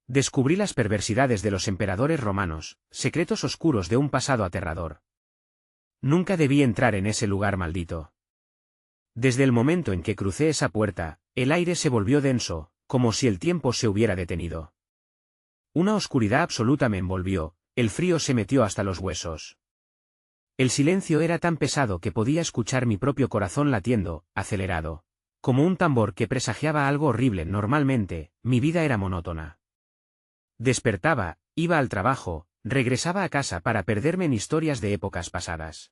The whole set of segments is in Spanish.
Descubrí las perversidades de los emperadores romanos, secretos oscuros de un pasado aterrador. Nunca debí entrar en ese lugar maldito. Desde el momento en que crucé esa puerta, el aire se volvió denso, como si el tiempo se hubiera detenido. Una oscuridad absoluta me envolvió, el frío se metió hasta los huesos. El silencio era tan pesado que podía escuchar mi propio corazón latiendo, acelerado. Como un tambor que presagiaba algo horrible. Normalmente, mi vida era monótona. Despertaba, iba al trabajo, regresaba a casa para perderme en historias de épocas pasadas.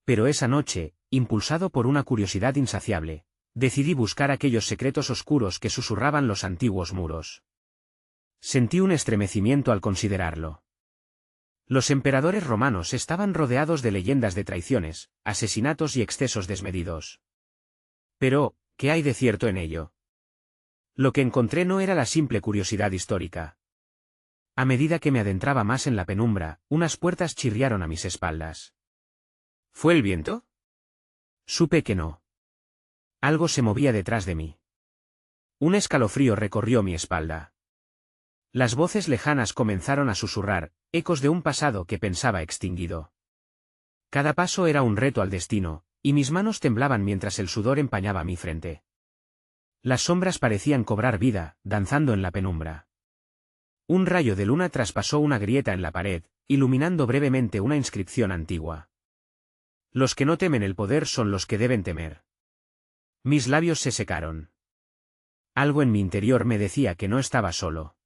Pero esa noche, impulsado por una curiosidad insaciable, decidí buscar aquellos secretos oscuros que susurraban los antiguos muros. Sentí un estremecimiento al considerarlo. Los emperadores romanos estaban rodeados de leyendas de traiciones, asesinatos y excesos desmedidos. Pero, ¿qué hay de cierto en ello? Lo que encontré no era la simple curiosidad histórica. A medida que me adentraba más en la penumbra, unas puertas chirriaron a mis espaldas. ¿Fue el viento? Supe que no. Algo se movía detrás de mí. Un escalofrío recorrió mi espalda. Las voces lejanas comenzaron a susurrar, ecos de un pasado que pensaba extinguido. Cada paso era un reto al destino, y mis manos temblaban mientras el sudor empañaba mi frente. Las sombras parecían cobrar vida, danzando en la penumbra. Un rayo de luna traspasó una grieta en la pared, iluminando brevemente una inscripción antigua. Los que no temen el poder son los que deben temer. Mis labios se secaron. Algo en mi interior me decía que no estaba solo.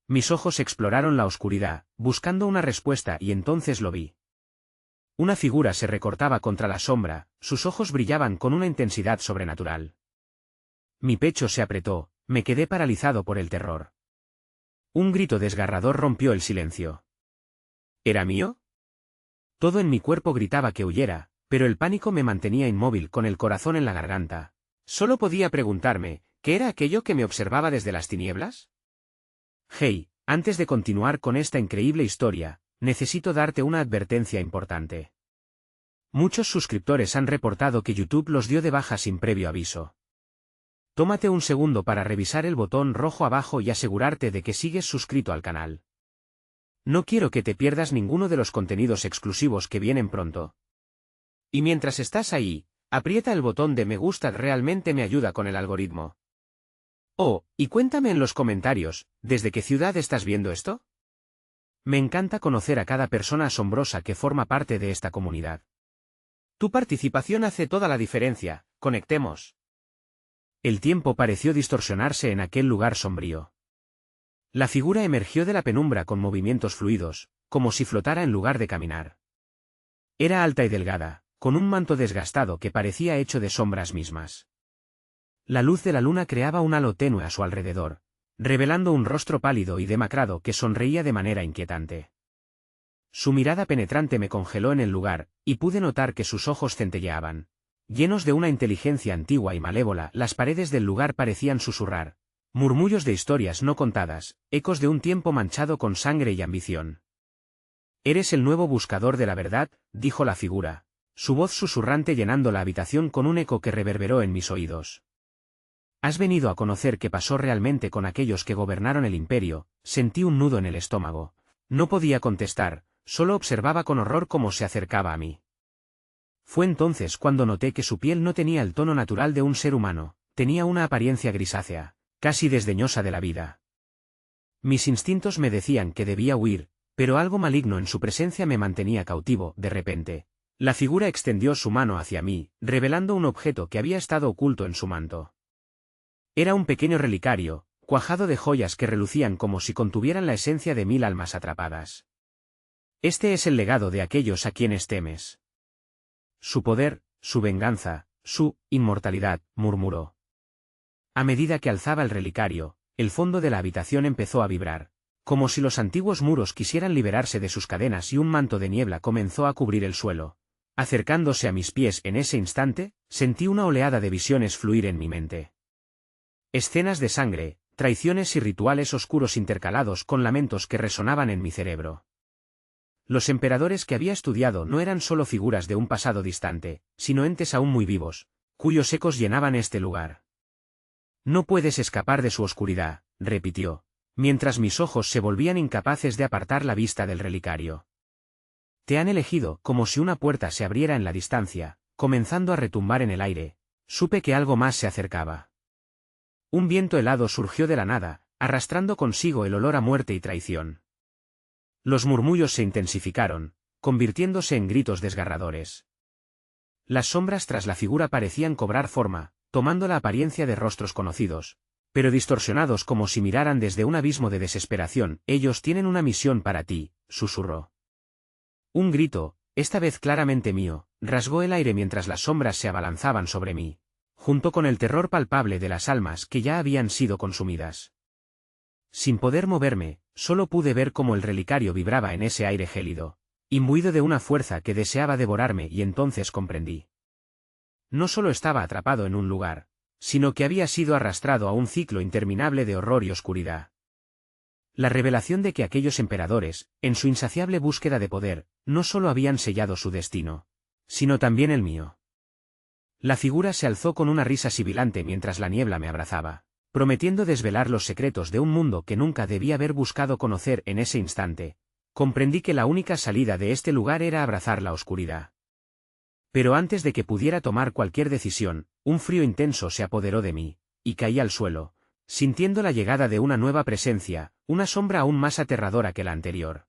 Mis ojos exploraron la oscuridad, buscando una respuesta, y entonces lo vi. Una figura se recortaba contra la sombra, sus ojos brillaban con una intensidad sobrenatural. Mi pecho se apretó, me quedé paralizado por el terror. Un grito desgarrador rompió el silencio. ¿Era mío? Todo en mi cuerpo gritaba que huyera, pero el pánico me mantenía inmóvil con el corazón en la garganta. Solo podía preguntarme, ¿qué era aquello que me observaba desde las tinieblas? Hey, antes de continuar con esta increíble historia, necesito darte una advertencia importante. Muchos suscriptores han reportado que YouTube los dio de baja sin previo aviso. Tómate un segundo para revisar el botón rojo abajo y asegurarte de que sigues suscrito al canal. No quiero que te pierdas ninguno de los contenidos exclusivos que vienen pronto. Y mientras estás ahí, aprieta el botón de me gusta, realmente me ayuda con el algoritmo. Oh, y cuéntame en los comentarios, ¿desde qué ciudad estás viendo esto? Me encanta conocer a cada persona asombrosa que forma parte de esta comunidad. Tu participación hace toda la diferencia, conectemos. El tiempo pareció distorsionarse en aquel lugar sombrío. La figura emergió de la penumbra con movimientos fluidos, como si flotara en lugar de caminar. Era alta y delgada, con un manto desgastado que parecía hecho de sombras mismas. La luz de la luna creaba un halo tenue a su alrededor, revelando un rostro pálido y demacrado que sonreía de manera inquietante. Su mirada penetrante me congeló en el lugar, y pude notar que sus ojos centelleaban. Llenos de una inteligencia antigua y malévola, las paredes del lugar parecían susurrar. Murmullos de historias no contadas, ecos de un tiempo manchado con sangre y ambición. «Eres el nuevo buscador de la verdad», dijo la figura, su voz susurrante llenando la habitación con un eco que reverberó en mis oídos. «Has venido a conocer qué pasó realmente con aquellos que gobernaron el imperio». Sentí un nudo en el estómago. No podía contestar, solo observaba con horror cómo se acercaba a mí. Fue entonces cuando noté que su piel no tenía el tono natural de un ser humano, tenía una apariencia grisácea, casi desdeñosa de la vida. Mis instintos me decían que debía huir, pero algo maligno en su presencia me mantenía cautivo. De repente, la figura extendió su mano hacia mí, revelando un objeto que había estado oculto en su manto. Era un pequeño relicario, cuajado de joyas que relucían como si contuvieran la esencia de 1000 almas atrapadas. Este es el legado de aquellos a quienes temes. Su poder, su venganza, su inmortalidad, murmuró. A medida que alzaba el relicario, el fondo de la habitación empezó a vibrar, como si los antiguos muros quisieran liberarse de sus cadenas, y un manto de niebla comenzó a cubrir el suelo. Acercándose a mis pies en ese instante, sentí una oleada de visiones fluir en mi mente. Escenas de sangre, traiciones y rituales oscuros intercalados con lamentos que resonaban en mi cerebro. Los emperadores que había estudiado no eran solo figuras de un pasado distante, sino entes aún muy vivos, cuyos ecos llenaban este lugar. «No puedes escapar de su oscuridad», repitió. mientras mis ojos se volvían incapaces de apartar la vista del relicario. Te han elegido, como si una puerta se abriera en la distancia, comenzando a retumbar en el aire. Supe que algo más se acercaba. Un viento helado surgió de la nada, arrastrando consigo el olor a muerte y traición. Los murmullos se intensificaron, convirtiéndose en gritos desgarradores. Las sombras tras la figura parecían cobrar forma, tomando la apariencia de rostros conocidos, pero distorsionados como si miraran desde un abismo de desesperación. Ellos tienen una misión para ti, susurró. Un grito, esta vez claramente mío, rasgó el aire mientras las sombras se abalanzaban sobre mí, junto con el terror palpable de las almas que ya habían sido consumidas. Sin poder moverme, solo pude ver cómo el relicario vibraba en ese aire gélido, imbuido de una fuerza que deseaba devorarme, y entonces comprendí. No solo estaba atrapado en un lugar, sino que había sido arrastrado a un ciclo interminable de horror y oscuridad. La revelación de que aquellos emperadores, en su insaciable búsqueda de poder, no solo habían sellado su destino, sino también el mío. La figura se alzó con una risa sibilante mientras la niebla me abrazaba, prometiendo desvelar los secretos de un mundo que nunca debía haber buscado conocer. En ese instante, comprendí que la única salida de este lugar era abrazar la oscuridad. Pero antes de que pudiera tomar cualquier decisión, un frío intenso se apoderó de mí, y caí al suelo, sintiendo la llegada de una nueva presencia, una sombra aún más aterradora que la anterior.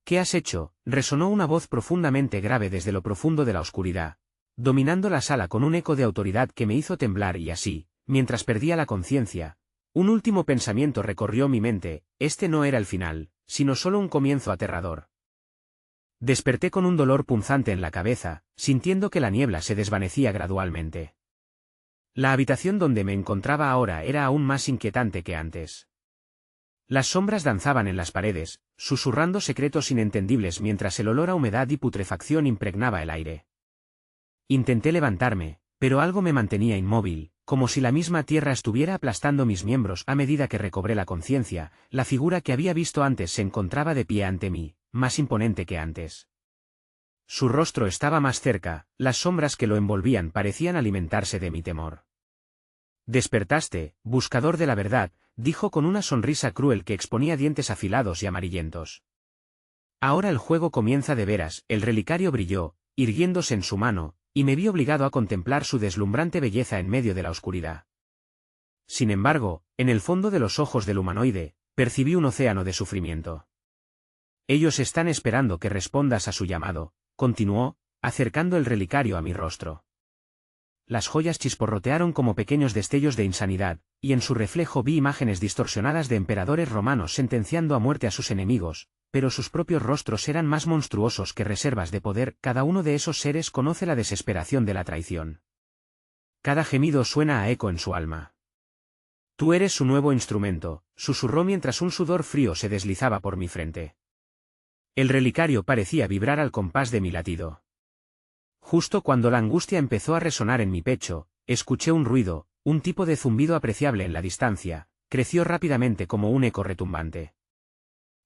¿Qué has hecho?, resonó una voz profundamente grave desde lo profundo de la oscuridad, dominando la sala con un eco de autoridad que me hizo temblar. Y así, mientras perdía la conciencia, un último pensamiento recorrió mi mente: este no era el final, sino solo un comienzo aterrador. Desperté con un dolor punzante en la cabeza, sintiendo que la niebla se desvanecía gradualmente. La habitación donde me encontraba ahora era aún más inquietante que antes. Las sombras danzaban en las paredes, susurrando secretos inentendibles mientras el olor a humedad y putrefacción impregnaba el aire. Intenté levantarme, pero algo me mantenía inmóvil, como si la misma tierra estuviera aplastando mis miembros. A medida que recobré la conciencia, la figura que había visto antes se encontraba de pie ante mí, más imponente que antes. Su rostro estaba más cerca, las sombras que lo envolvían parecían alimentarse de mi temor. «Despertaste, buscador de la verdad», dijo con una sonrisa cruel que exponía dientes afilados y amarillentos. «Ahora el juego comienza de veras». El relicario brilló, irguiéndose en su mano, y me vi obligado a contemplar su deslumbrante belleza en medio de la oscuridad. Sin embargo, en el fondo de los ojos del humanoide, percibí un océano de sufrimiento. «Ellos están esperando que respondas a su llamado», continuó, acercando el relicario a mi rostro. Las joyas chisporrotearon como pequeños destellos de insanidad, y en su reflejo vi imágenes distorsionadas de emperadores romanos sentenciando a muerte a sus enemigos, pero sus propios rostros eran más monstruosos que reservas de poder. Cada uno de esos seres conoce la desesperación de la traición. Cada gemido suena a eco en su alma. «Tú eres su nuevo instrumento», susurró mientras un sudor frío se deslizaba por mi frente. El relicario parecía vibrar al compás de mi latido. Justo cuando la angustia empezó a resonar en mi pecho, escuché un ruido, un tipo de zumbido apreciable en la distancia, creció rápidamente como un eco retumbante.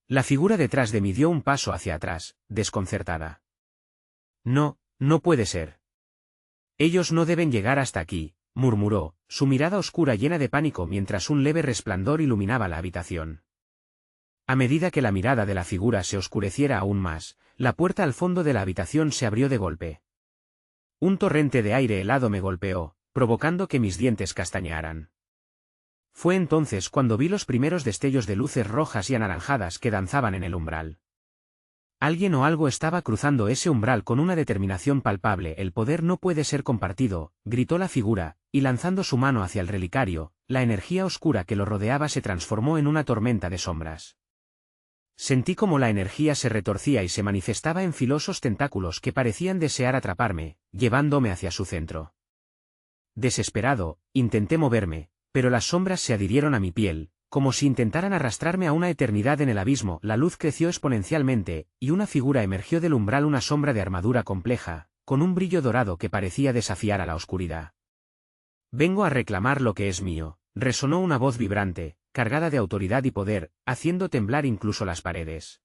La figura detrás de mí dio un paso hacia atrás, desconcertada. «No, no puede ser. Ellos no deben llegar hasta aquí», murmuró, su mirada oscura llena de pánico mientras un leve resplandor iluminaba la habitación. A medida que la mirada de la figura se oscureciera aún más, la puerta al fondo de la habitación se abrió de golpe. Un torrente de aire helado me golpeó, provocando que mis dientes castañearan. Fue entonces cuando vi los primeros destellos de luces rojas y anaranjadas que danzaban en el umbral. Alguien o algo estaba cruzando ese umbral con una determinación palpable. «El poder no puede ser compartido», gritó la figura, y lanzando su mano hacia el relicario, la energía oscura que lo rodeaba se transformó en una tormenta de sombras. Sentí como la energía se retorcía y se manifestaba en filosos tentáculos que parecían desear atraparme, llevándome hacia su centro. Desesperado, intenté moverme, pero las sombras se adhirieron a mi piel, como si intentaran arrastrarme a una eternidad en el abismo. La luz creció exponencialmente, y una figura emergió del umbral, una sombra de armadura compleja, con un brillo dorado que parecía desafiar a la oscuridad. «Vengo a reclamar lo que es mío», resonó una voz vibrante, cargada de autoridad y poder, haciendo temblar incluso las paredes.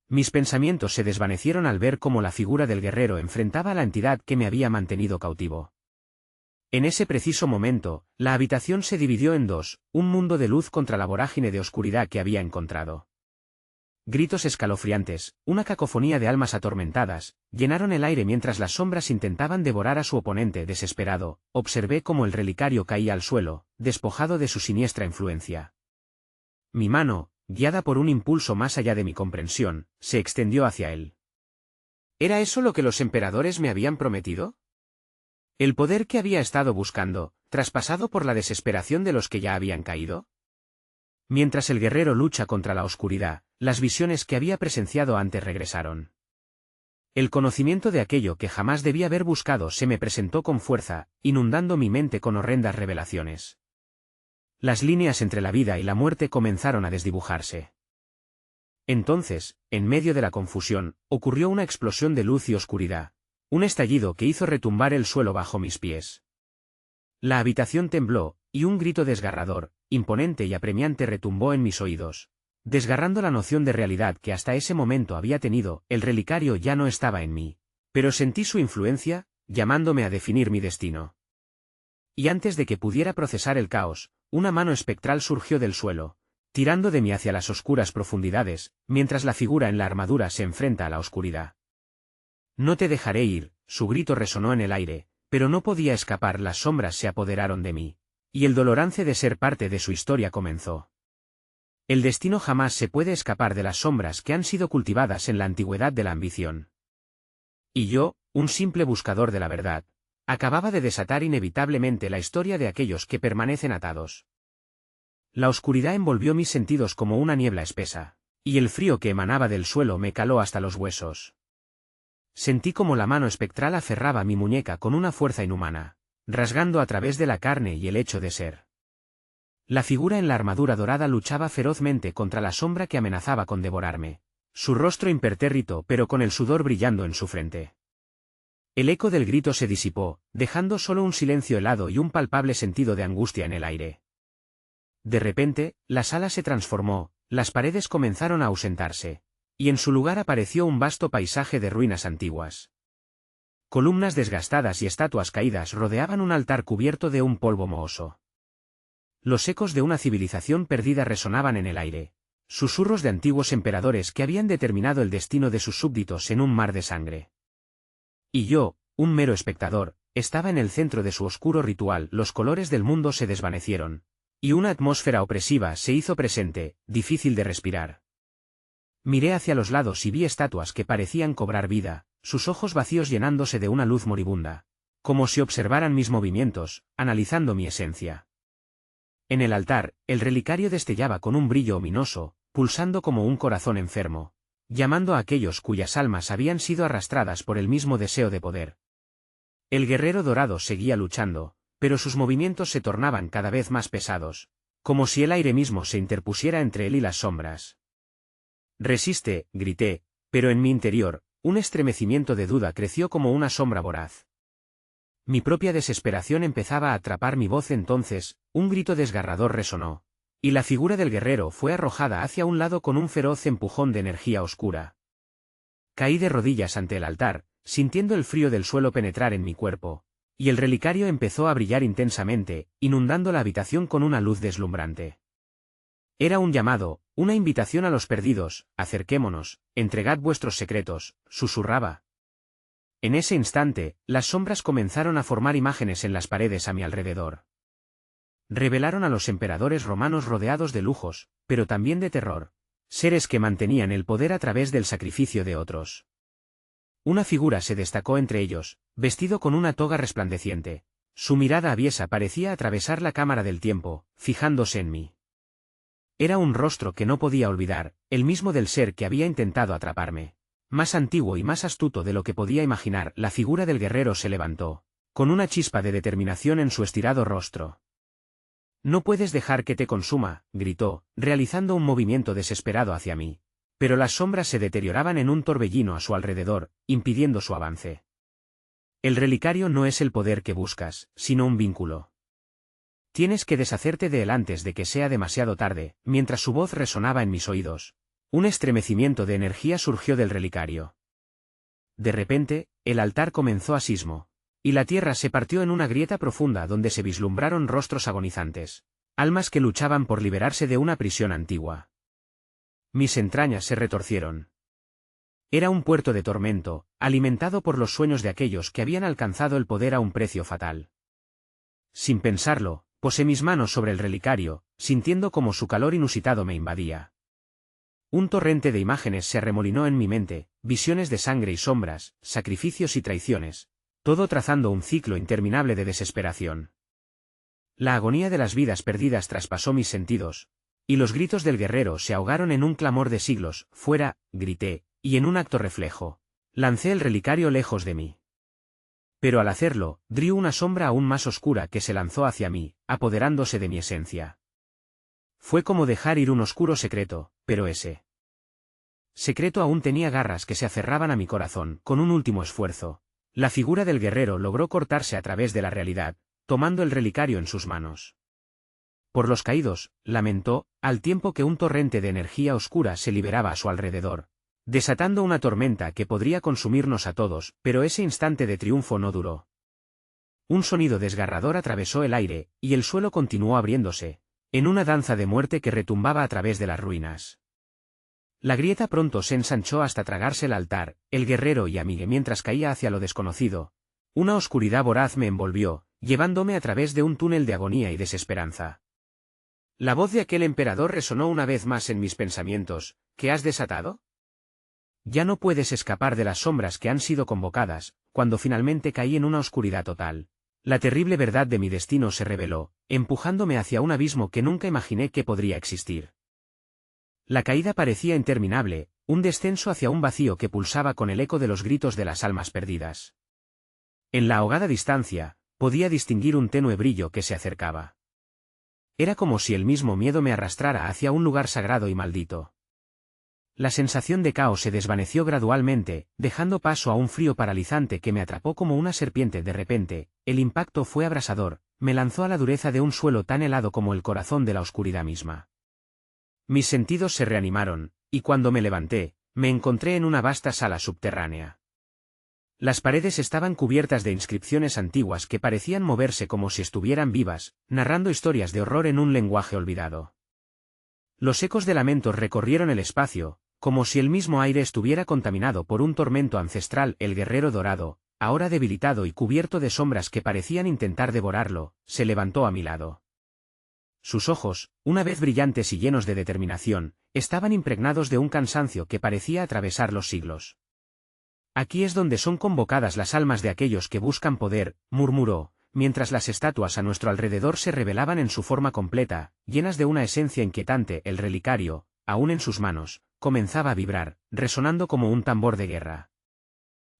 Mis pensamientos se desvanecieron al ver cómo la figura del guerrero enfrentaba a la entidad que me había mantenido cautivo. En ese preciso momento, la habitación se dividió en dos, un mundo de luz contra la vorágine de oscuridad que había encontrado. Gritos escalofriantes, una cacofonía de almas atormentadas, llenaron el aire mientras las sombras intentaban devorar a su oponente desesperado. Observé cómo el relicario caía al suelo, despojado de su siniestra influencia. Mi mano, guiada por un impulso más allá de mi comprensión, se extendió hacia él. ¿Era eso lo que los emperadores me habían prometido? ¿El poder que había estado buscando, traspasado por la desesperación de los que ya habían caído? Mientras el guerrero lucha contra la oscuridad, las visiones que había presenciado antes regresaron. El conocimiento de aquello que jamás debía haber buscado se me presentó con fuerza, inundando mi mente con horrendas revelaciones. Las líneas entre la vida y la muerte comenzaron a desdibujarse. Entonces, en medio de la confusión, ocurrió una explosión de luz y oscuridad, un estallido que hizo retumbar el suelo bajo mis pies. La habitación tembló, y un grito desgarrador, imponente y apremiante retumbó en mis oídos. Desgarrando la noción de realidad que hasta ese momento había tenido, el relicario ya no estaba en mí. Pero sentí su influencia, llamándome a definir mi destino. Y antes de que pudiera procesar el caos, una mano espectral surgió del suelo, tirando de mí hacia las oscuras profundidades, mientras la figura en la armadura se enfrenta a la oscuridad. No te dejaré ir, su grito resonó en el aire, pero no podía escapar, las sombras se apoderaron de mí. Y el dolorance de ser parte de su historia comenzó. El destino jamás se puede escapar de las sombras que han sido cultivadas en la antigüedad de la ambición. Y yo, un simple buscador de la verdad, acababa de desatar inevitablemente la historia de aquellos que permanecen atados. La oscuridad envolvió mis sentidos como una niebla espesa, y el frío que emanaba del suelo me caló hasta los huesos. Sentí como la mano espectral aferraba mi muñeca con una fuerza inhumana, rasgando a través de la carne y el hecho de ser. La figura en la armadura dorada luchaba ferozmente contra la sombra que amenazaba con devorarme, su rostro impertérrito pero con el sudor brillando en su frente. El eco del grito se disipó, dejando solo un silencio helado y un palpable sentido de angustia en el aire. De repente, la sala se transformó, las paredes comenzaron a ausentarse, y en su lugar apareció un vasto paisaje de ruinas antiguas. Columnas desgastadas y estatuas caídas rodeaban un altar cubierto de un polvo mohoso. Los ecos de una civilización perdida resonaban en el aire, susurros de antiguos emperadores que habían determinado el destino de sus súbditos en un mar de sangre. Y yo, un mero espectador, estaba en el centro de su oscuro ritual. Los colores del mundo se desvanecieron, y una atmósfera opresiva se hizo presente, difícil de respirar. Miré hacia los lados y vi estatuas que parecían cobrar vida, sus ojos vacíos llenándose de una luz moribunda, como si observaran mis movimientos, analizando mi esencia. En el altar, el relicario destellaba con un brillo ominoso, pulsando como un corazón enfermo, llamando a aquellos cuyas almas habían sido arrastradas por el mismo deseo de poder. El guerrero dorado seguía luchando, pero sus movimientos se tornaban cada vez más pesados, como si el aire mismo se interpusiera entre él y las sombras. «Resiste», grité, pero en mi interior, un estremecimiento de duda creció como una sombra voraz. Mi propia desesperación empezaba a atrapar mi voz. Entonces, un grito desgarrador resonó, y la figura del guerrero fue arrojada hacia un lado con un feroz empujón de energía oscura. Caí de rodillas ante el altar, sintiendo el frío del suelo penetrar en mi cuerpo, y el relicario empezó a brillar intensamente, inundando la habitación con una luz deslumbrante. Era un llamado, una invitación a los perdidos: acerquémonos, entregad vuestros secretos, susurraba. En ese instante, las sombras comenzaron a formar imágenes en las paredes a mi alrededor. Revelaron a los emperadores romanos rodeados de lujos, pero también de terror, seres que mantenían el poder a través del sacrificio de otros. Una figura se destacó entre ellos, vestido con una toga resplandeciente. Su mirada aviesa parecía atravesar la cámara del tiempo, fijándose en mí. Era un rostro que no podía olvidar, el mismo del ser que había intentado atraparme. Más antiguo y más astuto de lo que podía imaginar. La figura del guerrero se levantó, con una chispa de determinación en su estirado rostro. «No puedes dejar que te consuma», gritó, realizando un movimiento desesperado hacia mí. Pero las sombras se deterioraban en un torbellino a su alrededor, impidiendo su avance. «El relicario no es el poder que buscas, sino un vínculo. Tienes que deshacerte de él antes de que sea demasiado tarde». Mientras su voz resonaba en mis oídos, un estremecimiento de energía surgió del relicario. De repente, el altar comenzó a sismo. y la tierra se partió en una grieta profunda donde se vislumbraron rostros agonizantes, almas que luchaban por liberarse de una prisión antigua. Mis entrañas se retorcieron. Era un puerto de tormento, alimentado por los sueños de aquellos que habían alcanzado el poder a un precio fatal. Sin pensarlo, posé mis manos sobre el relicario, sintiendo como su calor inusitado me invadía. Un torrente de imágenes se arremolinó en mi mente, visiones de sangre y sombras, sacrificios y traiciones, todo trazando un ciclo interminable de desesperación. La agonía de las vidas perdidas traspasó mis sentidos, y los gritos del guerrero se ahogaron en un clamor de siglos. Fuera, grité, y en un acto reflejo, lancé el relicario lejos de mí. Pero al hacerlo, vi una sombra aún más oscura que se lanzó hacia mí, apoderándose de mi esencia. Fue como dejar ir un oscuro secreto, pero ese secreto aún tenía garras que se aferraban a mi corazón. Con un último esfuerzo, la figura del guerrero logró cortarse a través de la realidad, tomando el relicario en sus manos. Por los caídos, lamentó, al tiempo que un torrente de energía oscura se liberaba a su alrededor, desatando una tormenta que podría consumirnos a todos, pero ese instante de triunfo no duró. Un sonido desgarrador atravesó el aire, y el suelo continuó abriéndose, en una danza de muerte que retumbaba a través de las ruinas. La grieta pronto se ensanchó hasta tragarse el altar, el guerrero y Amigue mientras caía hacia lo desconocido. Una oscuridad voraz me envolvió, llevándome a través de un túnel de agonía y desesperanza. La voz de aquel emperador resonó una vez más en mis pensamientos. ¿Qué has desatado? Ya no puedes escapar de las sombras que han sido convocadas. Cuando finalmente caí en una oscuridad total, la terrible verdad de mi destino se reveló, empujándome hacia un abismo que nunca imaginé que podría existir. La caída parecía interminable, un descenso hacia un vacío que pulsaba con el eco de los gritos de las almas perdidas. En la ahogada distancia, podía distinguir un tenue brillo que se acercaba. Era como si el mismo miedo me arrastrara hacia un lugar sagrado y maldito. La sensación de caos se desvaneció gradualmente, dejando paso a un frío paralizante que me atrapó como una serpiente. De repente, el impacto fue abrasador, me lanzó a la dureza de un suelo tan helado como el corazón de la oscuridad misma. Mis sentidos se reanimaron, y cuando me levanté, me encontré en una vasta sala subterránea. Las paredes estaban cubiertas de inscripciones antiguas que parecían moverse como si estuvieran vivas, narrando historias de horror en un lenguaje olvidado. Los ecos de lamentos recorrieron el espacio, como si el mismo aire estuviera contaminado por un tormento ancestral. El guerrero dorado, ahora debilitado y cubierto de sombras que parecían intentar devorarlo, se levantó a mi lado. Sus ojos, una vez brillantes y llenos de determinación, estaban impregnados de un cansancio que parecía atravesar los siglos. Aquí es donde son convocadas las almas de aquellos que buscan poder, murmuró, mientras las estatuas a nuestro alrededor se revelaban en su forma completa, llenas de una esencia inquietante. El relicario, aún en sus manos, comenzaba a vibrar, resonando como un tambor de guerra.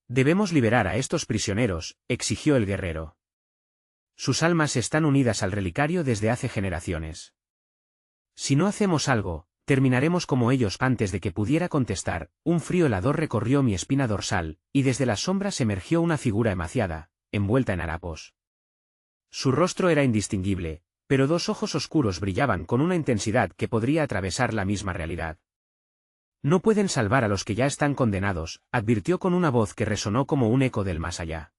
Debemos liberar a estos prisioneros, exigió el guerrero. Sus almas están unidas al relicario desde hace generaciones. Si no hacemos algo, terminaremos como ellos. Antes de que pudiera contestar, un frío helador recorrió mi espina dorsal, y desde las sombras emergió una figura emaciada, envuelta en harapos. Su rostro era indistinguible, pero dos ojos oscuros brillaban con una intensidad que podría atravesar la misma realidad. No pueden salvar a los que ya están condenados, advirtió con una voz que resonó como un eco del más allá.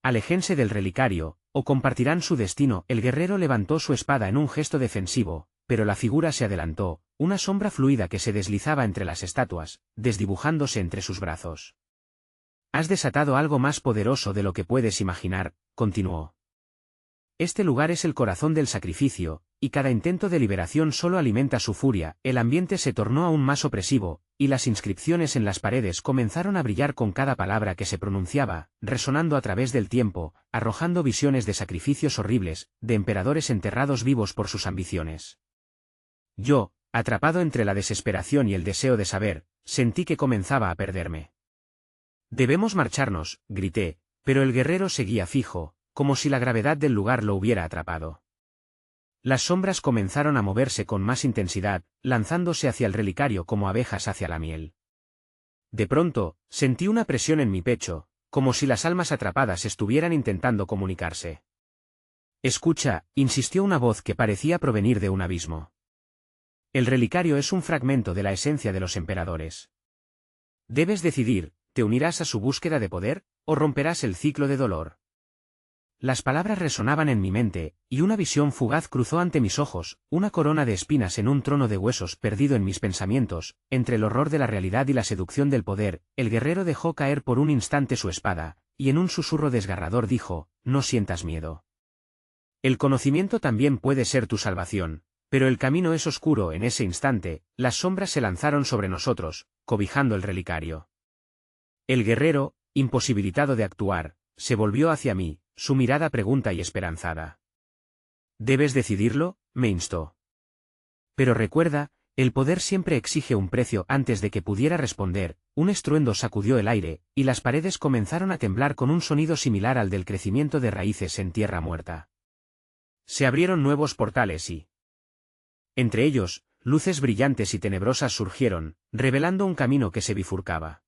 Aléjense del relicario, o compartirán su destino. El guerrero levantó su espada en un gesto defensivo, pero la figura se adelantó, una sombra fluida que se deslizaba entre las estatuas, desdibujándose entre sus brazos. Has desatado algo más poderoso de lo que puedes imaginar, continuó. Este lugar es el corazón del sacrificio, y cada intento de liberación solo alimenta su furia. El ambiente se tornó aún más opresivo, y las inscripciones en las paredes comenzaron a brillar con cada palabra que se pronunciaba, resonando a través del tiempo, arrojando visiones de sacrificios horribles, de emperadores enterrados vivos por sus ambiciones. Yo, atrapado entre la desesperación y el deseo de saber, sentí que comenzaba a perderme. Debemos marcharnos, grité, pero el guerrero seguía fijo, como si la gravedad del lugar lo hubiera atrapado. Las sombras comenzaron a moverse con más intensidad, lanzándose hacia el relicario como abejas hacia la miel. De pronto, sentí una presión en mi pecho, como si las almas atrapadas estuvieran intentando comunicarse. Escucha, insistió una voz que parecía provenir de un abismo. El relicario es un fragmento de la esencia de los emperadores. Debes decidir, ¿te unirás a su búsqueda de poder, o romperás el ciclo de dolor. Las palabras resonaban en mi mente, y una visión fugaz cruzó ante mis ojos, una corona de espinas en un trono de huesos perdido en mis pensamientos, entre el horror de la realidad y la seducción del poder. El guerrero dejó caer por un instante su espada, y en un susurro desgarrador dijo: no sientas miedo. El conocimiento también puede ser tu salvación, pero el camino es oscuro. En ese instante, las sombras se lanzaron sobre nosotros, cobijando el relicario. El guerrero, imposibilitado de actuar, se volvió hacia mí, su mirada pregunta y esperanzada. «Debes decidirlo», me instó. «Pero recuerda, el poder siempre exige un precio». Antes de que pudiera responder, un estruendo sacudió el aire, y las paredes comenzaron a temblar con un sonido similar al del crecimiento de raíces en tierra muerta. Se abrieron nuevos portales y, entre ellos, luces brillantes y tenebrosas surgieron, revelando un camino que se bifurcaba.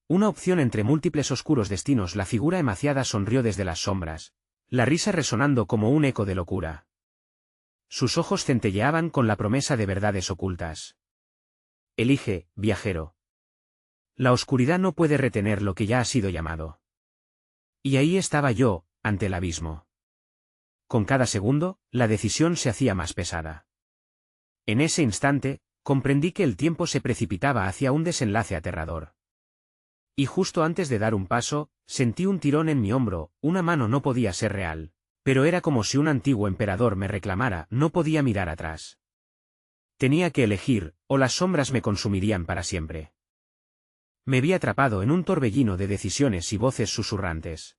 Una opción entre múltiples oscuros destinos. La figura emaciada sonrió desde las sombras, la risa resonando como un eco de locura. Sus ojos centelleaban con la promesa de verdades ocultas. Elige, viajero. La oscuridad no puede retener lo que ya ha sido llamado. Y ahí estaba yo, ante el abismo. Con cada segundo, la decisión se hacía más pesada. En ese instante, comprendí que el tiempo se precipitaba hacia un desenlace aterrador. Y justo antes de dar un paso, sentí un tirón en mi hombro. Una mano no podía ser real, pero era como si un antiguo emperador me reclamara. No podía mirar atrás. Tenía que elegir, o las sombras me consumirían para siempre. Me vi atrapado en un torbellino de decisiones y voces susurrantes.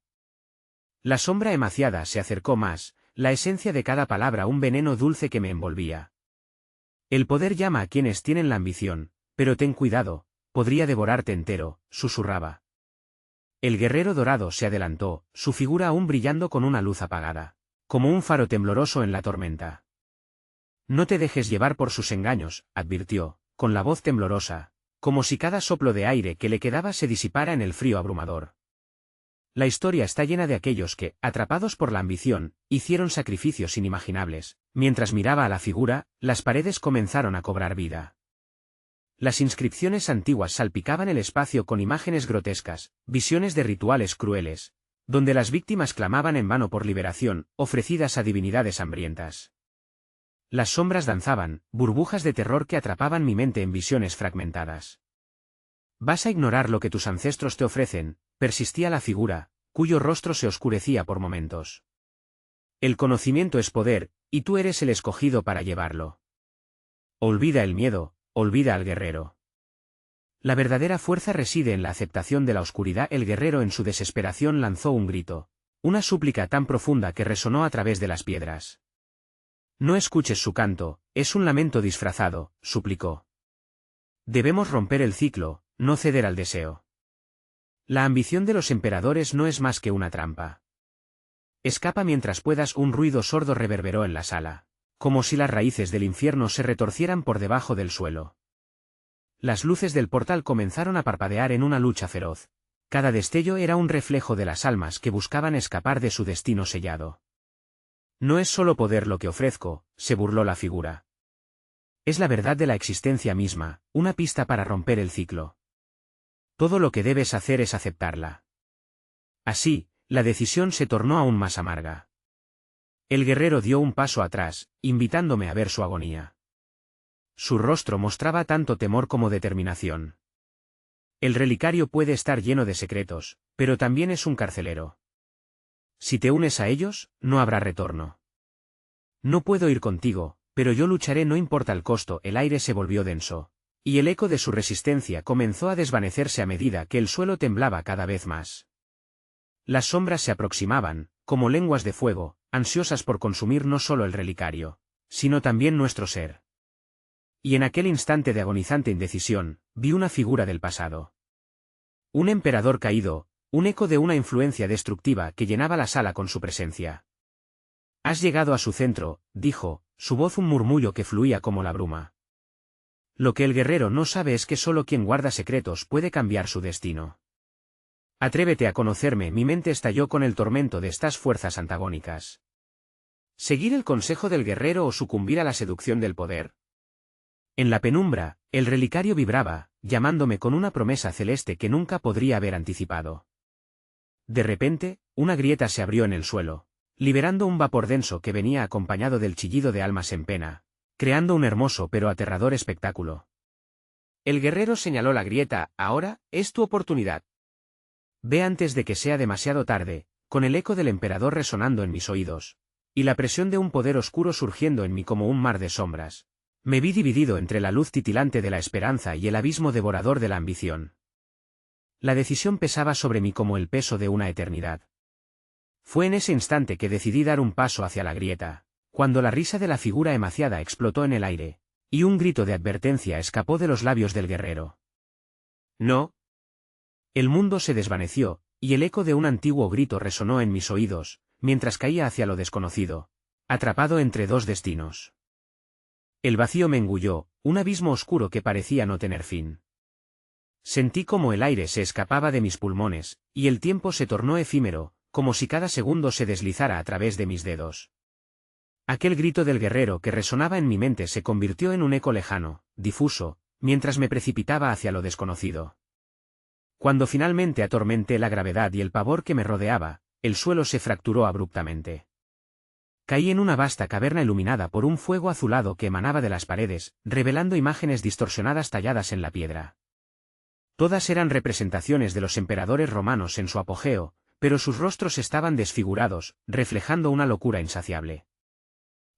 La sombra emaciada se acercó más, la esencia de cada palabra un veneno dulce que me envolvía. El poder llama a quienes tienen la ambición, pero ten cuidado. Podría devorarte entero, susurraba. El guerrero dorado se adelantó, su figura aún brillando con una luz apagada, como un faro tembloroso en la tormenta. No te dejes llevar por sus engaños, advirtió, con la voz temblorosa, como si cada soplo de aire que le quedaba se disipara en el frío abrumador. La historia está llena de aquellos que, atrapados por la ambición, hicieron sacrificios inimaginables. Mientras miraba a la figura, las paredes comenzaron a cobrar vida. Las inscripciones antiguas salpicaban el espacio con imágenes grotescas, visiones de rituales crueles, donde las víctimas clamaban en vano por liberación, ofrecidas a divinidades hambrientas. Las sombras danzaban, burbujas de terror que atrapaban mi mente en visiones fragmentadas. «Vas a ignorar lo que tus ancestros te ofrecen», persistía la figura, cuyo rostro se oscurecía por momentos. «El conocimiento es poder, y tú eres el escogido para llevarlo. Olvida el miedo. Olvida al guerrero. La verdadera fuerza reside en la aceptación de la oscuridad». El guerrero en su desesperación lanzó un grito, una súplica tan profunda que resonó a través de las piedras. «No escuches su canto, es un lamento disfrazado», suplicó. «Debemos romper el ciclo, no ceder al deseo. La ambición de los emperadores no es más que una trampa. Escapa mientras puedas». Un ruido sordo reverberó en la sala, como si las raíces del infierno se retorcieran por debajo del suelo. Las luces del portal comenzaron a parpadear en una lucha feroz. Cada destello era un reflejo de las almas que buscaban escapar de su destino sellado. «No es solo poder lo que ofrezco», se burló la figura. «Es la verdad de la existencia misma, una pista para romper el ciclo. Todo lo que debes hacer es aceptarla». Así, la decisión se tornó aún más amarga. El guerrero dio un paso atrás, invitándome a ver su agonía. Su rostro mostraba tanto temor como determinación. «El relicario puede estar lleno de secretos, pero también es un carcelero. Si te unes a ellos, no habrá retorno. No puedo ir contigo, pero yo lucharé no importa el costo». El aire se volvió denso, y el eco de su resistencia comenzó a desvanecerse a medida que el suelo temblaba cada vez más. Las sombras se aproximaban, como lenguas de fuego, ansiosas por consumir no solo el relicario, sino también nuestro ser. Y en aquel instante de agonizante indecisión, vi una figura del pasado. Un emperador caído, un eco de una influencia destructiva que llenaba la sala con su presencia. «Has llegado a su centro», dijo, su voz un murmullo que fluía como la bruma. «Lo que el guerrero no sabe es que solo quien guarda secretos puede cambiar su destino. Atrévete a conocerme». Mi mente estalló con el tormento de estas fuerzas antagónicas. ¿Seguir el consejo del guerrero o sucumbir a la seducción del poder? En la penumbra, el relicario vibraba, llamándome con una promesa celeste que nunca podría haber anticipado. De repente, una grieta se abrió en el suelo, liberando un vapor denso que venía acompañado del chillido de almas en pena, creando un hermoso pero aterrador espectáculo. El guerrero señaló la grieta. Ahora, es tu oportunidad. Ve antes de que sea demasiado tarde, con el eco del emperador resonando en mis oídos, y la presión de un poder oscuro surgiendo en mí como un mar de sombras. Me vi dividido entre la luz titilante de la esperanza y el abismo devorador de la ambición. La decisión pesaba sobre mí como el peso de una eternidad. Fue en ese instante que decidí dar un paso hacia la grieta, cuando la risa de la figura emaciada explotó en el aire, y un grito de advertencia escapó de los labios del guerrero. «No». El mundo se desvaneció, y el eco de un antiguo grito resonó en mis oídos, mientras caía hacia lo desconocido, atrapado entre dos destinos. El vacío me engulló, un abismo oscuro que parecía no tener fin. Sentí como el aire se escapaba de mis pulmones, y el tiempo se tornó efímero, como si cada segundo se deslizara a través de mis dedos. Aquel grito del guerrero que resonaba en mi mente se convirtió en un eco lejano, difuso, mientras me precipitaba hacia lo desconocido. Cuando finalmente atormenté la gravedad y el pavor que me rodeaba, el suelo se fracturó abruptamente. Caí en una vasta caverna iluminada por un fuego azulado que emanaba de las paredes, revelando imágenes distorsionadas talladas en la piedra. Todas eran representaciones de los emperadores romanos en su apogeo, pero sus rostros estaban desfigurados, reflejando una locura insaciable.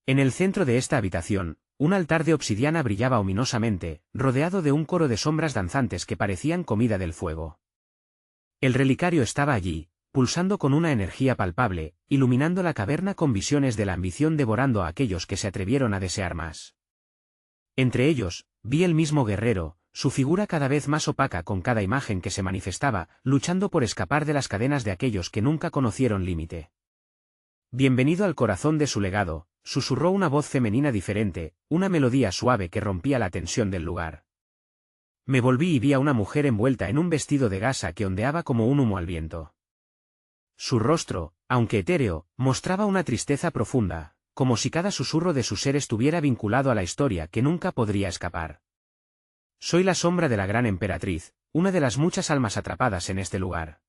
En el centro de esta habitación, un altar de obsidiana brillaba ominosamente, rodeado de un coro de sombras danzantes que parecían comida del fuego. El relicario estaba allí, pulsando con una energía palpable, iluminando la caverna con visiones de la ambición devorando a aquellos que se atrevieron a desear más. Entre ellos, vi el mismo guerrero, su figura cada vez más opaca con cada imagen que se manifestaba, luchando por escapar de las cadenas de aquellos que nunca conocieron límite. «Bienvenido al corazón de su legado», susurró una voz femenina diferente, una melodía suave que rompía la tensión del lugar. Me volví y vi a una mujer envuelta en un vestido de gasa que ondeaba como un humo al viento. Su rostro, aunque etéreo, mostraba una tristeza profunda, como si cada susurro de su ser estuviera vinculado a la historia que nunca podría escapar. «Soy la sombra de la gran emperatriz, una de las muchas almas atrapadas en este lugar.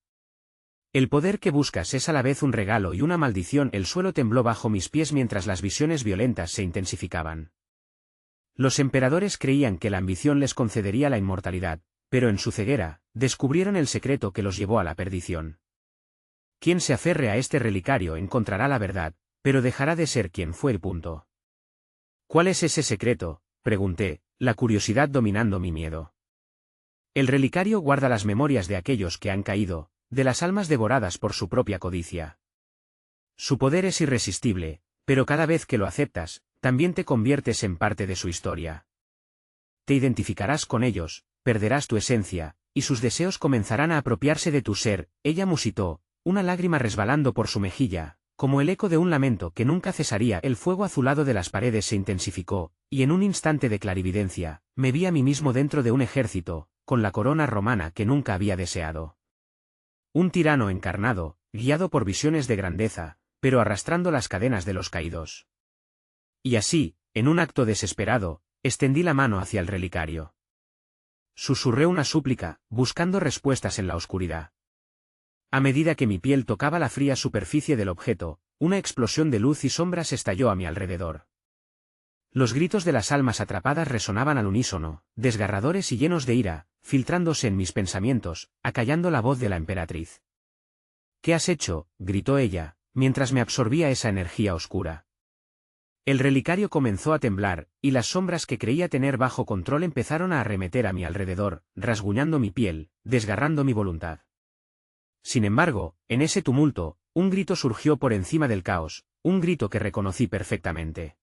El poder que buscas es a la vez un regalo y una maldición». El suelo tembló bajo mis pies mientras las visiones violentas se intensificaban. Los emperadores creían que la ambición les concedería la inmortalidad, pero en su ceguera, descubrieron el secreto que los llevó a la perdición. Quien se aferre a este relicario encontrará la verdad, pero dejará de ser quien fue. «¿Cuál es ese secreto?», pregunté, la curiosidad dominando mi miedo. «El relicario guarda las memorias de aquellos que han caído, de las almas devoradas por su propia codicia. Su poder es irresistible, pero cada vez que lo aceptas, también te conviertes en parte de su historia. Te identificarás con ellos, perderás tu esencia, y sus deseos comenzarán a apropiarse de tu ser». Ella musitó, una lágrima resbalando por su mejilla, como el eco de un lamento que nunca cesaría. El fuego azulado de las paredes se intensificó, y en un instante de clarividencia, me vi a mí mismo dentro de un ejército, con la corona romana que nunca había deseado. Un tirano encarnado, guiado por visiones de grandeza, pero arrastrando las cadenas de los caídos. Y así, en un acto desesperado, extendí la mano hacia el relicario. Susurré una súplica, buscando respuestas en la oscuridad. A medida que mi piel tocaba la fría superficie del objeto, una explosión de luz y sombras estalló a mi alrededor. Los gritos de las almas atrapadas resonaban al unísono, desgarradores y llenos de ira, filtrándose en mis pensamientos, acallando la voz de la emperatriz. «¿Qué has hecho?», gritó ella, mientras me absorbía esa energía oscura. El relicario comenzó a temblar, y las sombras que creía tener bajo control empezaron a arremeter a mi alrededor, rasguñando mi piel, desgarrando mi voluntad. Sin embargo, en ese tumulto, un grito surgió por encima del caos, un grito que reconocí perfectamente.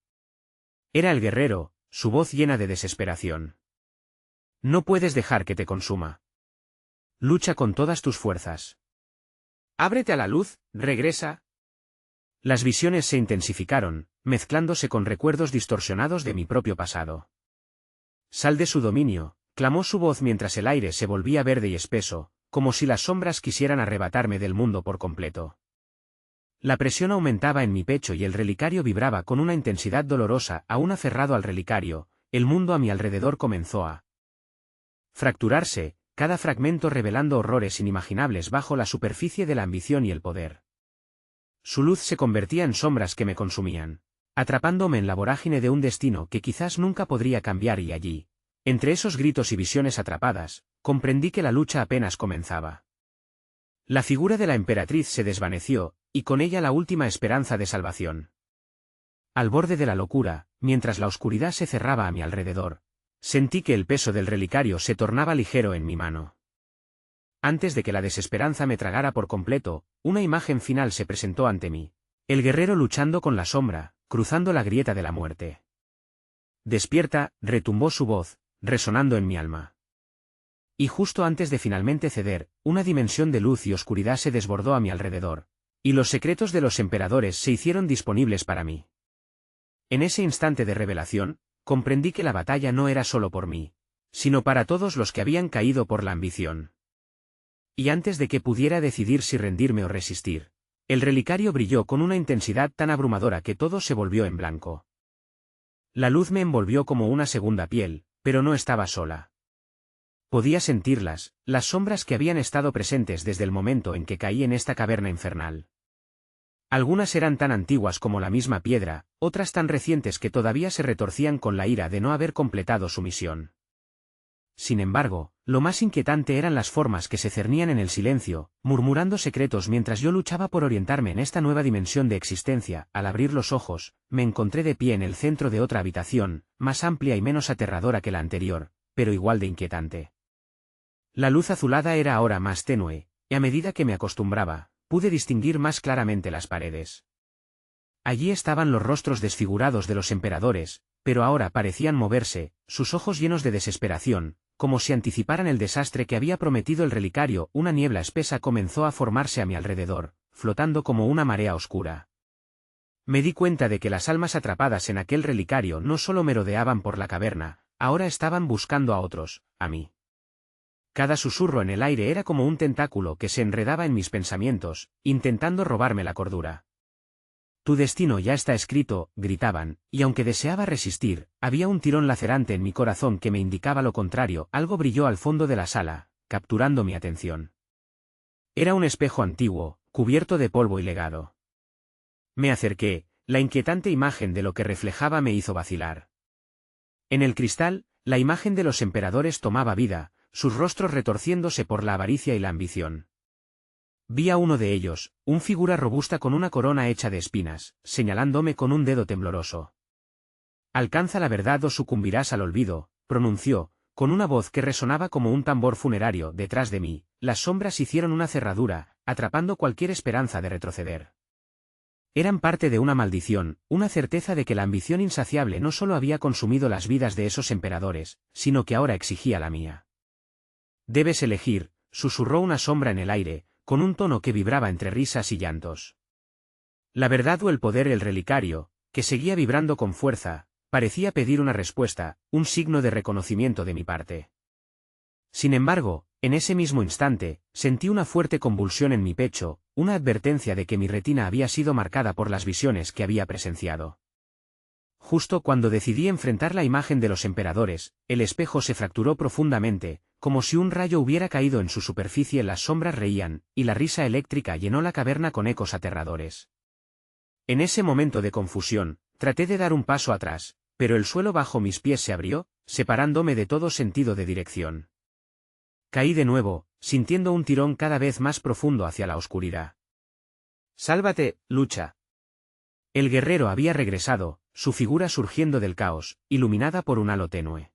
Era el guerrero, su voz llena de desesperación. «No puedes dejar que te consuma. Lucha con todas tus fuerzas. Ábrete a la luz, regresa». Las visiones se intensificaron, mezclándose con recuerdos distorsionados de mi propio pasado. «Sal de su dominio», clamó su voz mientras el aire se volvía verde y espeso, como si las sombras quisieran arrebatarme del mundo por completo. La presión aumentaba en mi pecho y el relicario vibraba con una intensidad dolorosa. Aún aferrado al relicario, el mundo a mi alrededor comenzó a fracturarse, cada fragmento revelando horrores inimaginables bajo la superficie de la ambición y el poder. Su luz se convertía en sombras que me consumían, atrapándome en la vorágine de un destino que quizás nunca podría cambiar y allí, entre esos gritos y visiones atrapadas, comprendí que la lucha apenas comenzaba. La figura de la emperatriz se desvaneció, y con ella la última esperanza de salvación. Al borde de la locura, mientras la oscuridad se cerraba a mi alrededor, sentí que el peso del relicario se tornaba ligero en mi mano. Antes de que la desesperanza me tragara por completo, una imagen final se presentó ante mí. El guerrero luchando con la sombra, cruzando la grieta de la muerte. Despierta, retumbó su voz, resonando en mi alma. Y justo antes de finalmente ceder, una dimensión de luz y oscuridad se desbordó a mi alrededor, y los secretos de los emperadores se hicieron disponibles para mí. En ese instante de revelación, comprendí que la batalla no era solo por mí, sino para todos los que habían caído por la ambición. Y antes de que pudiera decidir si rendirme o resistir, el relicario brilló con una intensidad tan abrumadora que todo se volvió en blanco. La luz me envolvió como una segunda piel, pero no estaba sola. Podía sentirlas, las sombras que habían estado presentes desde el momento en que caí en esta caverna infernal. Algunas eran tan antiguas como la misma piedra, otras tan recientes que todavía se retorcían con la ira de no haber completado su misión. Sin embargo, lo más inquietante eran las formas que se cernían en el silencio, murmurando secretos mientras yo luchaba por orientarme en esta nueva dimensión de existencia. Al abrir los ojos, me encontré de pie en el centro de otra habitación, más amplia y menos aterradora que la anterior, pero igual de inquietante. La luz azulada era ahora más tenue, y a medida que me acostumbraba, pude distinguir más claramente las paredes. Allí estaban los rostros desfigurados de los emperadores, pero ahora parecían moverse, sus ojos llenos de desesperación, como si anticiparan el desastre que había prometido el relicario. Una niebla espesa comenzó a formarse a mi alrededor, flotando como una marea oscura. Me di cuenta de que las almas atrapadas en aquel relicario no solo merodeaban por la caverna, ahora estaban buscando a otros, a mí. Cada susurro en el aire era como un tentáculo que se enredaba en mis pensamientos, intentando robarme la cordura. Tu destino ya está escrito, gritaban, y aunque deseaba resistir, había un tirón lacerante en mi corazón que me indicaba lo contrario. Algo brilló al fondo de la sala, capturando mi atención. Era un espejo antiguo, cubierto de polvo y legado. Me acerqué, la inquietante imagen de lo que reflejaba me hizo vacilar. En el cristal, la imagen de los emperadores tomaba vida, sus rostros retorciéndose por la avaricia y la ambición. Vi a uno de ellos, una figura robusta con una corona hecha de espinas, señalándome con un dedo tembloroso. Alcanza la verdad o sucumbirás al olvido, pronunció, con una voz que resonaba como un tambor funerario. Detrás de mí, las sombras hicieron una cerradura, atrapando cualquier esperanza de retroceder. Eran parte de una maldición, una certeza de que la ambición insaciable no solo había consumido las vidas de esos emperadores, sino que ahora exigía la mía. Debes elegir, susurró una sombra en el aire, con un tono que vibraba entre risas y llantos. La verdad o el poder. El relicario, que seguía vibrando con fuerza, parecía pedir una respuesta, un signo de reconocimiento de mi parte. Sin embargo, en ese mismo instante, sentí una fuerte convulsión en mi pecho, una advertencia de que mi retina había sido marcada por las visiones que había presenciado. Justo cuando decidí enfrentar la imagen de los emperadores, el espejo se fracturó profundamente, como si un rayo hubiera caído en su superficie. Las sombras reían, y la risa eléctrica llenó la caverna con ecos aterradores. En ese momento de confusión, traté de dar un paso atrás, pero el suelo bajo mis pies se abrió, separándome de todo sentido de dirección. Caí de nuevo, sintiendo un tirón cada vez más profundo hacia la oscuridad. «Sálvate, lucha». El guerrero había regresado, su figura surgiendo del caos, iluminada por un halo tenue.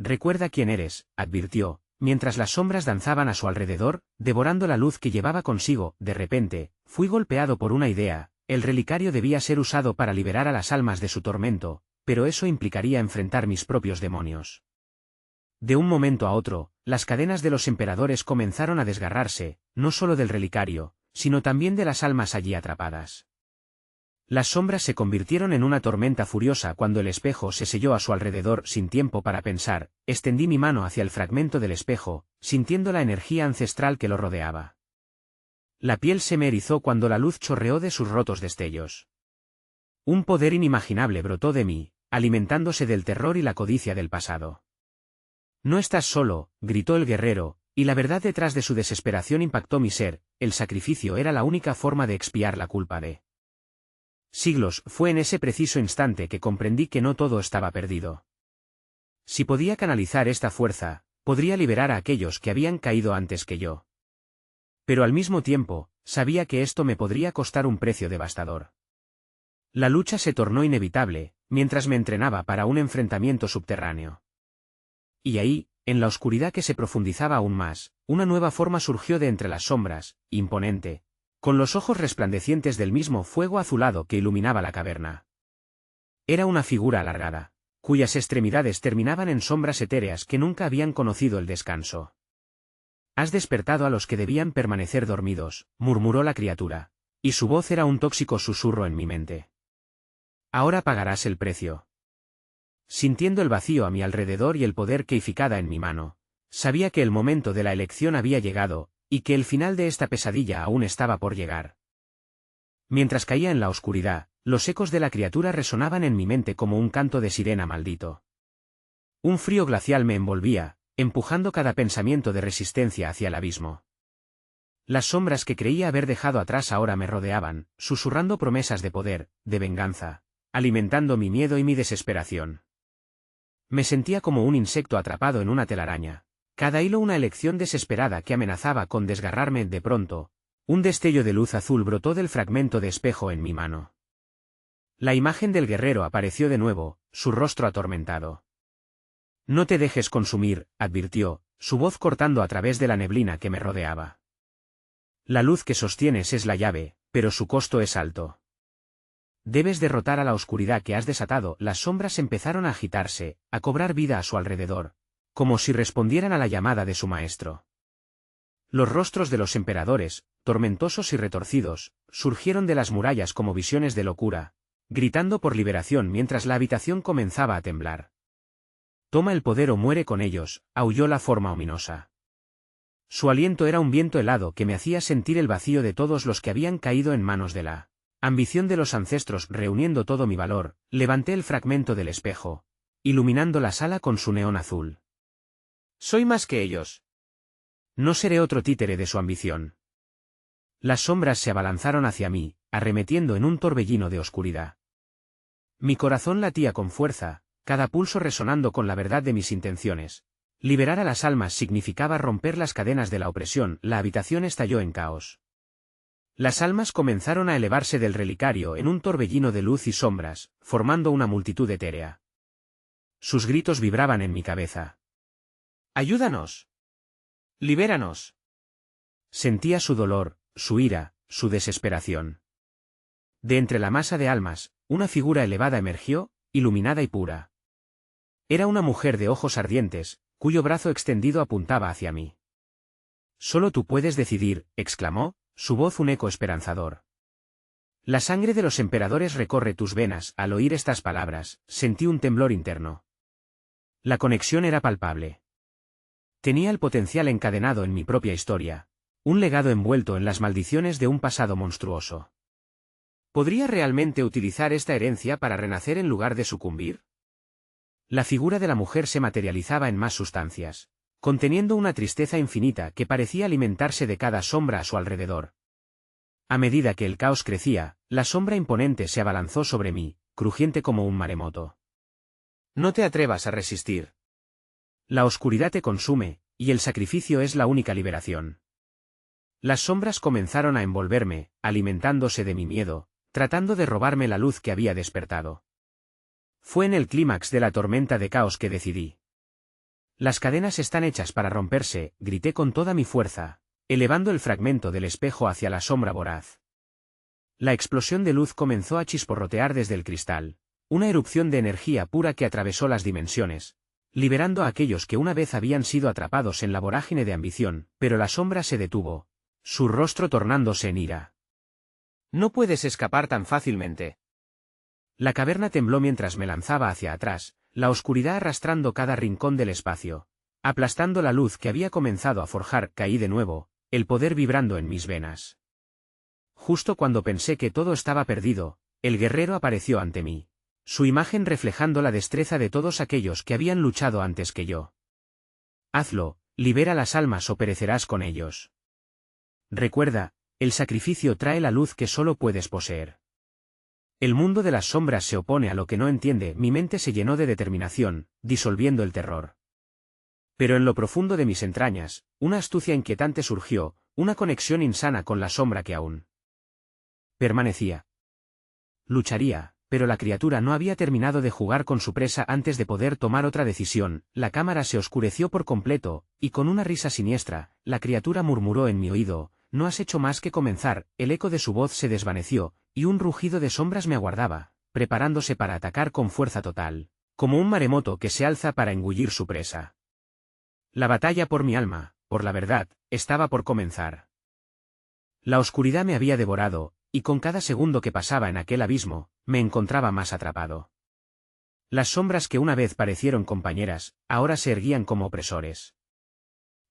«Recuerda quién eres», advirtió, mientras las sombras danzaban a su alrededor, devorando la luz que llevaba consigo. De repente, fui golpeado por una idea: el relicario debía ser usado para liberar a las almas de su tormento, pero eso implicaría enfrentar mis propios demonios. De un momento a otro, las cadenas de los emperadores comenzaron a desgarrarse, no solo del relicario, sino también de las almas allí atrapadas. Las sombras se convirtieron en una tormenta furiosa cuando el espejo se selló a su alrededor. Sin tiempo para pensar, extendí mi mano hacia el fragmento del espejo, sintiendo la energía ancestral que lo rodeaba. La piel se me erizó cuando la luz chorreó de sus rotos destellos. Un poder inimaginable brotó de mí, alimentándose del terror y la codicia del pasado. No estás solo, gritó el guerrero, y la verdad detrás de su desesperación impactó mi ser. El sacrificio era la única forma de expiar la culpa de siglos. Fue en ese preciso instante que comprendí que no todo estaba perdido. Si podía canalizar esta fuerza, podría liberar a aquellos que habían caído antes que yo. Pero al mismo tiempo, sabía que esto me podría costar un precio devastador. La lucha se tornó inevitable, mientras me entrenaba para un enfrentamiento subterráneo. Y ahí, en la oscuridad que se profundizaba aún más, una nueva forma surgió de entre las sombras, imponente, con los ojos resplandecientes del mismo fuego azulado que iluminaba la caverna. Era una figura alargada, cuyas extremidades terminaban en sombras etéreas que nunca habían conocido el descanso. «Has despertado a los que debían permanecer dormidos», murmuró la criatura, y su voz era un tóxico susurro en mi mente. «Ahora pagarás el precio». Sintiendo el vacío a mi alrededor y el poder keificada en mi mano, sabía que el momento de la elección había llegado, y que el final de esta pesadilla aún estaba por llegar. Mientras caía en la oscuridad, los ecos de la criatura resonaban en mi mente como un canto de sirena maldito. Un frío glacial me envolvía, empujando cada pensamiento de resistencia hacia el abismo. Las sombras que creía haber dejado atrás ahora me rodeaban, susurrando promesas de poder, de venganza, alimentando mi miedo y mi desesperación. Me sentía como un insecto atrapado en una telaraña, cada hilo una elección desesperada que amenazaba con desgarrarme. De pronto, un destello de luz azul brotó del fragmento de espejo en mi mano. La imagen del guerrero apareció de nuevo, su rostro atormentado. «No te dejes consumir», advirtió, su voz cortando a través de la neblina que me rodeaba. «La luz que sostienes es la llave, pero su costo es alto. Debes derrotar a la oscuridad que has desatado». Las sombras empezaron a agitarse, a cobrar vida a su alrededor, como si respondieran a la llamada de su maestro. Los rostros de los emperadores, tormentosos y retorcidos, surgieron de las murallas como visiones de locura, gritando por liberación mientras la habitación comenzaba a temblar. «Toma el poder o muere con ellos», aulló la forma ominosa. Su aliento era un viento helado que me hacía sentir el vacío de todos los que habían caído en manos de la ambición de los ancestros. Reuniendo todo mi valor, levanté el fragmento del espejo, iluminando la sala con su neón azul. «Soy más que ellos. No seré otro títere de su ambición». Las sombras se abalanzaron hacia mí, arremetiendo en un torbellino de oscuridad. Mi corazón latía con fuerza, cada pulso resonando con la verdad de mis intenciones. Liberar a las almas significaba romper las cadenas de la opresión. La habitación estalló en caos. Las almas comenzaron a elevarse del relicario en un torbellino de luz y sombras, formando una multitud etérea. Sus gritos vibraban en mi cabeza. «¡Ayúdanos! ¡Libéranos!». Sentía su dolor, su ira, su desesperación. De entre la masa de almas, una figura elevada emergió, iluminada y pura. Era una mujer de ojos ardientes, cuyo brazo extendido apuntaba hacia mí. «Solo tú puedes decidir», exclamó, su voz un eco esperanzador. «La sangre de los emperadores recorre tus venas». Al oír estas palabras, sentí un temblor interno. La conexión era palpable. Tenía el potencial encadenado en mi propia historia, un legado envuelto en las maldiciones de un pasado monstruoso. ¿Podría realmente utilizar esta herencia para renacer en lugar de sucumbir? La figura de la mujer se materializaba en más sustancias, conteniendo una tristeza infinita que parecía alimentarse de cada sombra a su alrededor. A medida que el caos crecía, la sombra imponente se abalanzó sobre mí, crujiente como un maremoto. «No te atrevas a resistir. La oscuridad te consume, y el sacrificio es la única liberación». Las sombras comenzaron a envolverme, alimentándose de mi miedo, tratando de robarme la luz que había despertado. Fue en el clímax de la tormenta de caos que decidí. «Las cadenas están hechas para romperse», grité con toda mi fuerza, elevando el fragmento del espejo hacia la sombra voraz. La explosión de luz comenzó a chisporrotear desde el cristal, una erupción de energía pura que atravesó las dimensiones, liberando a aquellos que una vez habían sido atrapados en la vorágine de ambición. Pero la sombra se detuvo, su rostro tornándose en ira. «No puedes escapar tan fácilmente». La caverna tembló mientras me lanzaba hacia atrás, la oscuridad arrastrando cada rincón del espacio, aplastando la luz que había comenzado a forjar. Caí de nuevo, el poder vibrando en mis venas. Justo cuando pensé que todo estaba perdido, el guerrero apareció ante mí, su imagen reflejando la destreza de todos aquellos que habían luchado antes que yo. Hazlo, libera las almas o perecerás con ellos. Recuerda, el sacrificio trae la luz que solo puedes poseer. El mundo de las sombras se opone a lo que no entiende. Mi mente se llenó de determinación, disolviendo el terror. Pero en lo profundo de mis entrañas, una astucia inquietante surgió, una conexión insana con la sombra que aún permanecía. Lucharía, pero la criatura no había terminado de jugar con su presa antes de poder tomar otra decisión. La cámara se oscureció por completo, y con una risa siniestra, la criatura murmuró en mi oído: no has hecho más que comenzar. El eco de su voz se desvaneció, y un rugido de sombras me aguardaba, preparándose para atacar con fuerza total, como un maremoto que se alza para engullir su presa. La batalla por mi alma, por la verdad, estaba por comenzar. La oscuridad me había devorado, y con cada segundo que pasaba en aquel abismo, me encontraba más atrapado. Las sombras que una vez parecieron compañeras, ahora se erguían como opresores.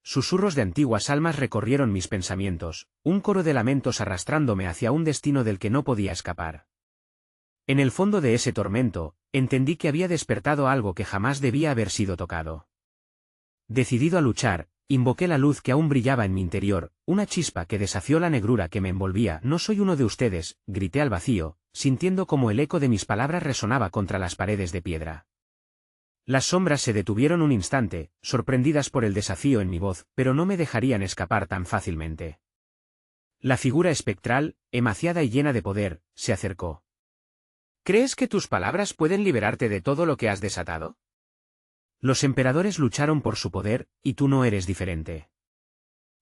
Susurros de antiguas almas recorrieron mis pensamientos, un coro de lamentos arrastrándome hacia un destino del que no podía escapar. En el fondo de ese tormento, entendí que había despertado algo que jamás debía haber sido tocado. Decidido a luchar, invoqué la luz que aún brillaba en mi interior, una chispa que desafió la negrura que me envolvía. No soy uno de ustedes, grité al vacío, sintiendo como el eco de mis palabras resonaba contra las paredes de piedra. Las sombras se detuvieron un instante, sorprendidas por el desafío en mi voz, pero no me dejarían escapar tan fácilmente. La figura espectral, emaciada y llena de poder, se acercó. ¿Crees que tus palabras pueden liberarte de todo lo que has desatado? Los emperadores lucharon por su poder, y tú no eres diferente.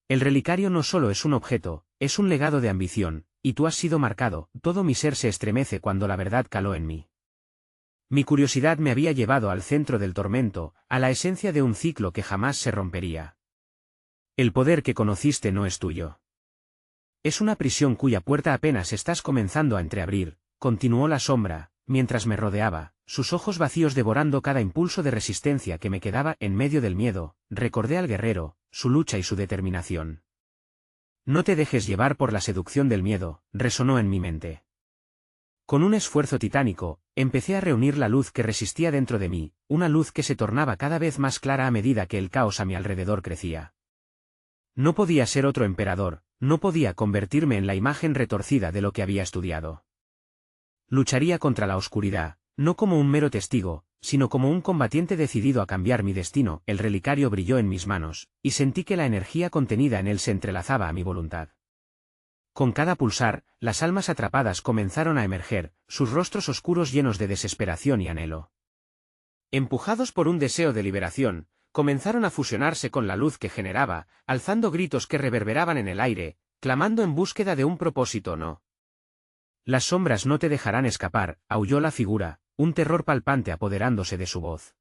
El relicario no solo es un objeto, es un legado de ambición, y tú has sido marcado. Todo mi ser se estremece cuando la verdad caló en mí. Mi curiosidad me había llevado al centro del tormento, a la esencia de un ciclo que jamás se rompería. El poder que conociste no es tuyo. Es una prisión cuya puerta apenas estás comenzando a entreabrir, continuó la sombra, mientras me rodeaba, sus ojos vacíos devorando cada impulso de resistencia que me quedaba. En medio del miedo, recordé al guerrero, su lucha y su determinación. No te dejes llevar por la seducción del miedo, resonó en mi mente. Con un esfuerzo titánico, empecé a reunir la luz que resistía dentro de mí, una luz que se tornaba cada vez más clara a medida que el caos a mi alrededor crecía. No podía ser otro emperador, no podía convertirme en la imagen retorcida de lo que había estudiado. Lucharía contra la oscuridad, no como un mero testigo, sino como un combatiente decidido a cambiar mi destino. El relicario brilló en mis manos, y sentí que la energía contenida en él se entrelazaba a mi voluntad. Con cada pulsar, las almas atrapadas comenzaron a emerger, sus rostros oscuros llenos de desesperación y anhelo. Empujados por un deseo de liberación, comenzaron a fusionarse con la luz que generaba, alzando gritos que reverberaban en el aire, clamando en búsqueda de un propósito. No. Las sombras no te dejarán escapar, aulló la figura, un terror palpante apoderándose de su voz.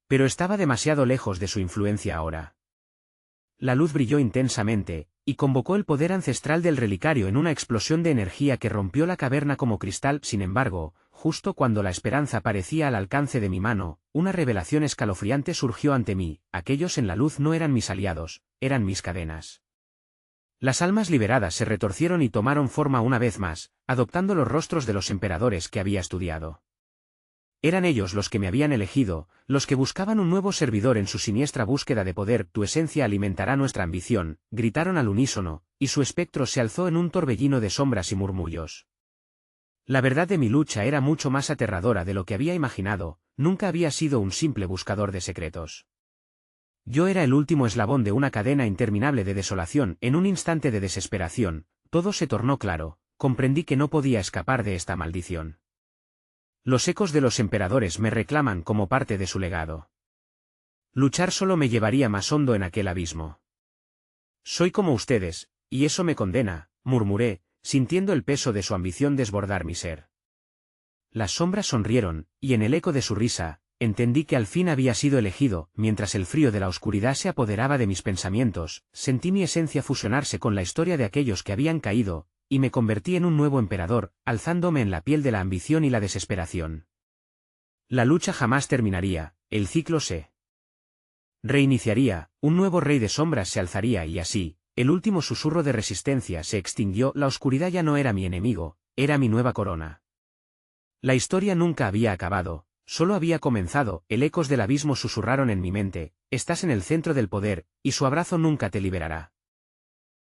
Pero estaba demasiado lejos de su influencia ahora. La luz brilló intensamente, y convocó el poder ancestral del relicario en una explosión de energía que rompió la caverna como cristal. Sin embargo, justo cuando la esperanza parecía al alcance de mi mano, una revelación escalofriante surgió ante mí: aquellos en la luz no eran mis aliados, eran mis cadenas. Las almas liberadas se retorcieron y tomaron forma una vez más, adoptando los rostros de los emperadores que había estudiado. Eran ellos los que me habían elegido, los que buscaban un nuevo servidor en su siniestra búsqueda de poder. Tu esencia alimentará nuestra ambición, gritaron al unísono, y su espectro se alzó en un torbellino de sombras y murmullos. La verdad de mi lucha era mucho más aterradora de lo que había imaginado. Nunca había sido un simple buscador de secretos. Yo era el último eslabón de una cadena interminable de desolación. En un instante de desesperación, todo se tornó claro, comprendí que no podía escapar de esta maldición. Los ecos de los emperadores me reclaman como parte de su legado. Luchar solo me llevaría más hondo en aquel abismo. Soy como ustedes, y eso me condena, murmuré, sintiendo el peso de su ambición desbordar mi ser. Las sombras sonrieron, y en el eco de su risa, entendí que al fin había sido elegido. Mientras el frío de la oscuridad se apoderaba de mis pensamientos, sentí mi esencia fusionarse con la historia de aquellos que habían caído, y me convertí en un nuevo emperador, alzándome en la piel de la ambición y la desesperación. La lucha jamás terminaría, el ciclo se reiniciaría, un nuevo rey de sombras se alzaría y así, el último susurro de resistencia se extinguió. La oscuridad ya no era mi enemigo, era mi nueva corona. La historia nunca había acabado, Solo había comenzado, el ecos del abismo susurraron en mi mente, estás en el centro del poder, y su abrazo nunca te liberará.